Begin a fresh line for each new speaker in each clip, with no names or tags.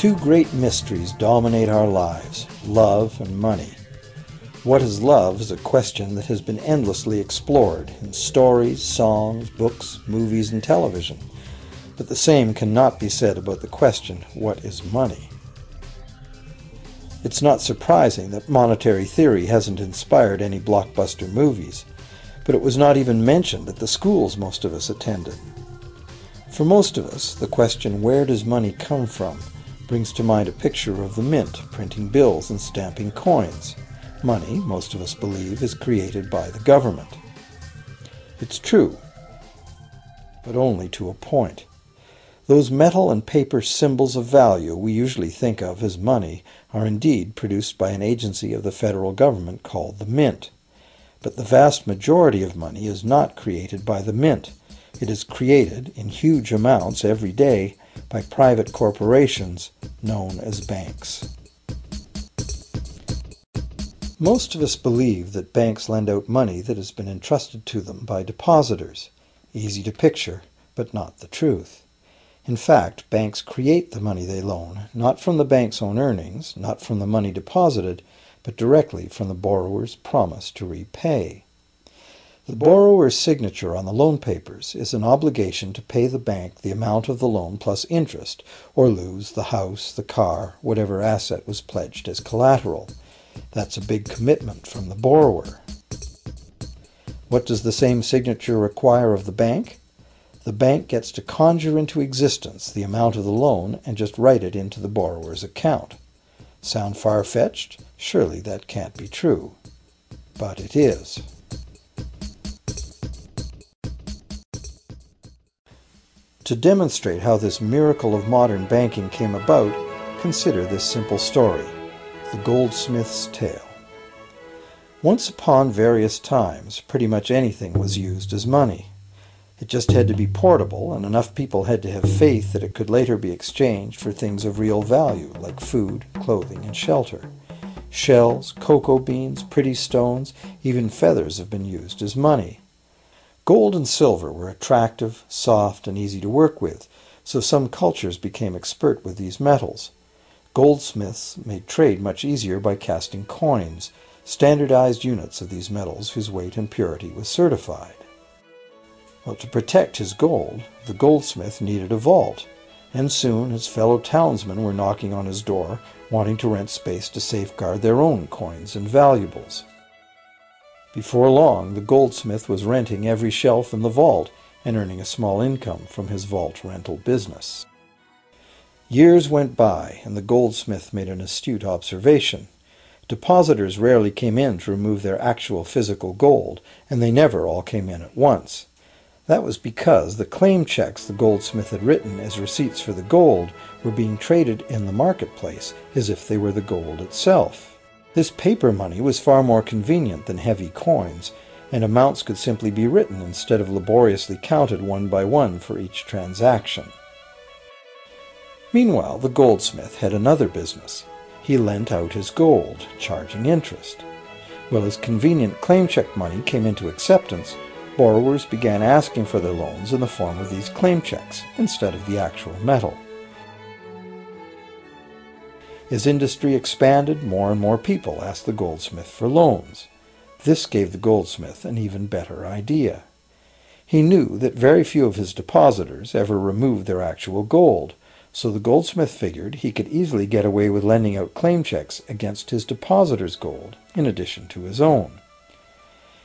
Two great mysteries dominate our lives: love and money. What is love is a question that has been endlessly explored in stories, songs, books, movies, and television. But the same cannot be said about the question, what is money? It's not surprising that monetary theory hasn't inspired any blockbuster movies, but it was not even mentioned at the schools most of us attended. For most of us, the question, where does money come from, brings to mind a picture of the mint printing bills and stamping coins. Money, most of us believe, is created by the government. It's true, but only to a point. Those metal and paper symbols of value we usually think of as money are indeed produced by an agency of the federal government called the Mint. But the vast majority of money is not created by the Mint. It is created in huge amounts every day by private corporations known as banks. Most of us believe that banks lend out money that has been entrusted to them by depositors. Easy to picture, but not the truth. In fact, banks create the money they loan, not from the bank's own earnings, not from the money deposited, but directly from the borrower's promise to repay. The borrower's signature on the loan papers is an obligation to pay the bank the amount of the loan plus interest, or lose the house, the car, whatever asset was pledged as collateral. That's a big commitment from the borrower. What does the same signature require of the bank? The bank gets to conjure into existence the amount of the loan and just write it into the borrower's account. Sound far-fetched? Surely that can't be true. But it is. To demonstrate how this miracle of modern banking came about, consider this simple story, the goldsmith's tale. Once upon various times, pretty much anything was used as money. It just had to be portable, and enough people had to have faith that it could later be exchanged for things of real value, like food, clothing, and shelter. Shells, cocoa beans, pretty stones, even feathers have been used as money. Gold and silver were attractive, soft, and easy to work with, so some cultures became expert with these metals. Goldsmiths made trade much easier by casting coins, standardized units of these metals whose weight and purity was certified. Well, to protect his gold, the goldsmith needed a vault, and soon his fellow townsmen were knocking on his door, wanting to rent space to safeguard their own coins and valuables. Before long, the goldsmith was renting every shelf in the vault and earning a small income from his vault rental business. Years went by, and the goldsmith made an astute observation. Depositors rarely came in to remove their actual physical gold, and they never all came in at once. That was because the claim checks the goldsmith had written as receipts for the gold were being traded in the marketplace as if they were the gold itself. This paper money was far more convenient than heavy coins, and amounts could simply be written instead of laboriously counted one by one for each transaction. Meanwhile, the goldsmith had another business. He lent out his gold, charging interest. Well, as convenient claim check money came into acceptance, borrowers began asking for their loans in the form of these claim checks instead of the actual metal. As industry expanded, more and more people asked the goldsmith for loans. This gave the goldsmith an even better idea. He knew that very few of his depositors ever removed their actual gold, so the goldsmith figured he could easily get away with lending out claim checks against his depositors' gold, in addition to his own.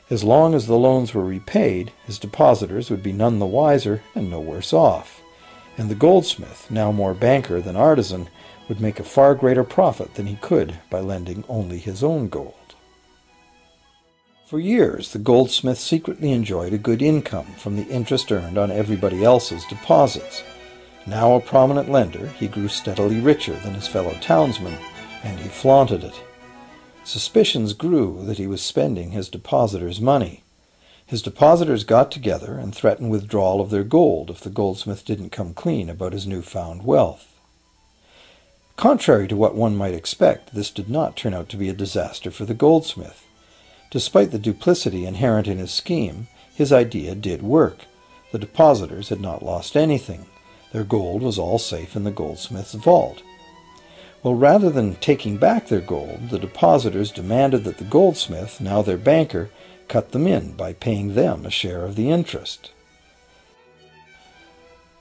As long as the loans were repaid, his depositors would be none the wiser and no worse off, and the goldsmith, now more banker than artisan, would make a far greater profit than he could by lending only his own gold. For years, the goldsmith secretly enjoyed a good income from the interest earned on everybody else's deposits. Now a prominent lender, he grew steadily richer than his fellow townsmen, and he flaunted it. Suspicions grew that he was spending his depositors' money. His depositors got together and threatened withdrawal of their gold if the goldsmith didn't come clean about his newfound wealth. Contrary to what one might expect, this did not turn out to be a disaster for the goldsmith. Despite the duplicity inherent in his scheme, his idea did work. The depositors had not lost anything. Their gold was all safe in the goldsmith's vault. Well, rather than taking back their gold, the depositors demanded that the goldsmith, now their banker, cut them in by paying them a share of the interest.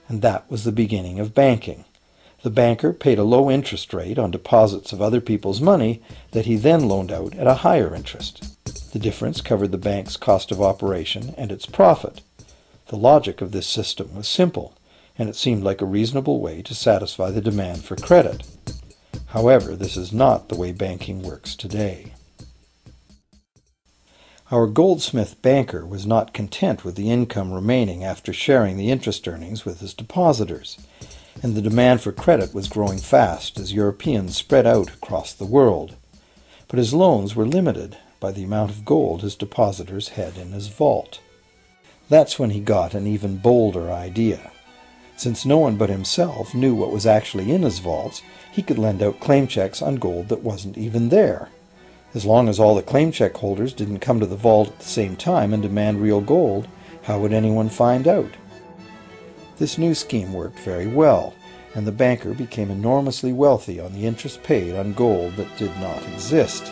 And that was the beginning of banking. The banker paid a low interest rate on deposits of other people's money that he then loaned out at a higher interest. The difference covered the bank's cost of operation and its profit. The logic of this system was simple, and it seemed like a reasonable way to satisfy the demand for credit. However, this is not the way banking works today. Our goldsmith banker was not content with the income remaining after sharing the interest earnings with his depositors, and the demand for credit was growing fast as Europeans spread out across the world. But his loans were limited by the amount of gold his depositors had in his vault. That's when he got an even bolder idea. Since no one but himself knew what was actually in his vaults, he could lend out claim checks on gold that wasn't even there. As long as all the claim check holders didn't come to the vault at the same time and demand real gold, how would anyone find out? This new scheme worked very well, and the banker became enormously wealthy on the interest paid on gold that did not exist.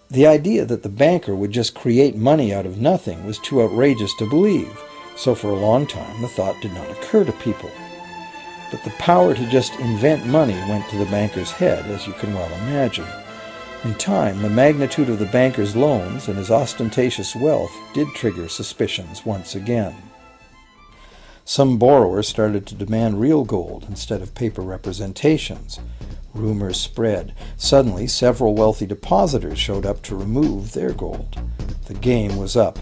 The idea that the banker would just create money out of nothing was too outrageous to believe, so for a long time the thought did not occur to people. But the power to just invent money went to the banker's head, as you can well imagine. In time, the magnitude of the banker's loans and his ostentatious wealth did trigger suspicions once again. Some borrowers started to demand real gold instead of paper representations. Rumors spread. Suddenly, several wealthy depositors showed up to remove their gold. The game was up.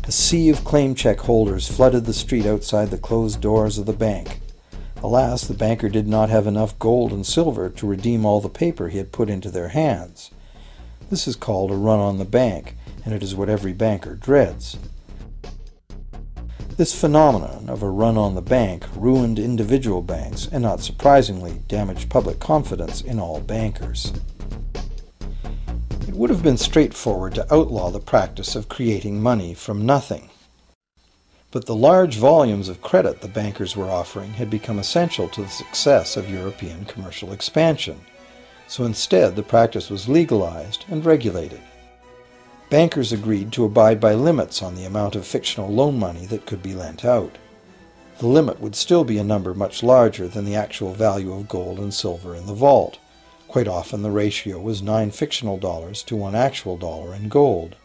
A sea of claim check holders flooded the street outside the closed doors of the bank. Alas, the banker did not have enough gold and silver to redeem all the paper he had put into their hands. This is called a run on the bank, and it is what every banker dreads. This phenomenon of a run on the bank ruined individual banks and, not surprisingly, damaged public confidence in all bankers. It would have been straightforward to outlaw the practice of creating money from nothing. But the large volumes of credit the bankers were offering had become essential to the success of European commercial expansion, so instead the practice was legalized and regulated. Bankers agreed to abide by limits on the amount of fictional loan money that could be lent out. The limit would still be a number much larger than the actual value of gold and silver in the vault. Quite often the ratio was 9 fictional dollars to 1 actual dollar in gold.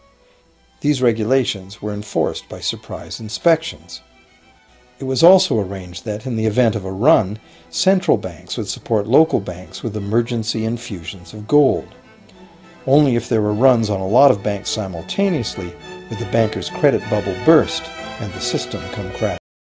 These regulations were enforced by surprise inspections. It was also arranged that, in the event of a run, central banks would support local banks with emergency infusions of gold. Only if there were runs on a lot of banks simultaneously would the banker's credit bubble burst and the system come crashing.